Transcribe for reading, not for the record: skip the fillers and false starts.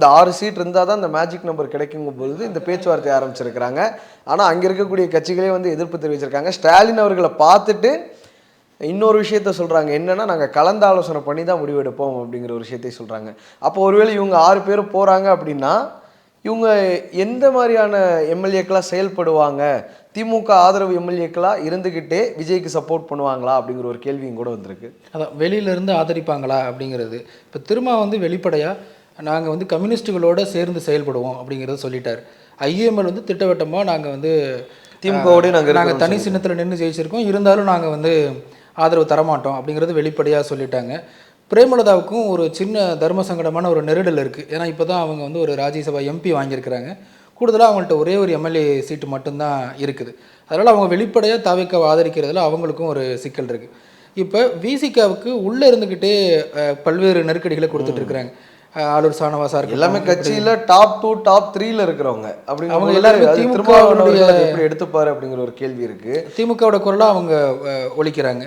அந்த 6 சீட் இருந்தால் தான் அந்த மேஜிக் நம்பர் கிடைக்குங்கும் பொழுது இந்த பேச்சுவார்த்தை ஆரம்பிச்சிருக்கிறாங்க. ஆனால் அங்கே இருக்கக்கூடிய கட்சிகளே வந்து எதிர்ப்பு தெரிவிச்சிருக்காங்க. ஸ்டாலின் அவர்களை பார்த்துட்டு இன்னொரு விஷயத்த சொல்கிறாங்க, என்னன்னா நாங்கள் கலந்து ஆலோசனை பண்ணி தான் முடிவெடுப்போம் அப்படிங்கிற ஒரு விஷயத்தை சொல்கிறாங்க. அப்போ ஒருவேளை இவங்க 6 பேரும் போகிறாங்க அப்படின்னா இவங்க எந்த மாதிரியான எம்எல்ஏக்களாக செயல்படுவாங்க, திமுக ஆதரவு எம்எல்ஏக்களாக இருந்துக்கிட்டே விஜய்க்கு சப்போர்ட் பண்ணுவாங்களா அப்படிங்கிற ஒரு கேள்வியும் கூட வந்திருக்கு. அதான் வெளியிலேருந்து ஆதரிப்பாங்களா அப்படிங்கிறது. இப்போ திரும்ப வந்து வெளிப்படையாக நாங்கள் வந்து கம்யூனிஸ்ட்டுகளோடு சேர்ந்து செயல்படுவோம் அப்படிங்கிறத சொல்லிட்டார். ஐஎம்எல் வந்து திட்டவட்டமாக நாங்கள் வந்து திமுகவோடு நாங்கள் தனி சின்னத்தில் நின்று ஜெயிச்சிருக்கோம், இருந்தாலும் நாங்கள் வந்து ஆதரவு தரமாட்டோம் அப்படிங்கிறது வெளிப்படையாக சொல்லிட்டாங்க. பிரேமலதாவுக்கும் ஒரு சின்ன தர்ம சங்கடமான ஒரு நெருடல் இருக்குது. ஏன்னா இப்போ தான் அவங்க வந்து ஒரு ராஜ்யசபா எம்பி வாங்கியிருக்கிறாங்க. கூடுதலாக அவங்கள்ட்ட ஒரே ஒரு எம்எல்ஏ சீட்டு மட்டும்தான் இருக்குது. அதனால் அவங்க வெளிப்படையாக தாவேக்காவை ஆதரிக்கிறதுல அவங்களுக்கும் ஒரு சிக்கல் இருக்குது. இப்போ விசிகாவுக்கு உள்ளே இருந்துக்கிட்டே பல்வேறு நெருக்கடிகளை கொடுத்துட்ருக்குறாங்க. ஆளூர் சானவாசா இருக்கு, எல்லாமே கட்சியில் டாப் 2 டாப் 3ல இருக்கிறவங்க அப்படி அவங்க எல்லாருமே திமுகவுடைய எப்படி எடுத்துப்பாரு அப்படிங்கிற ஒரு கேள்வி இருக்குது. திமுகவோட குரலாக அவங்க ஒழிக்கிறாங்க.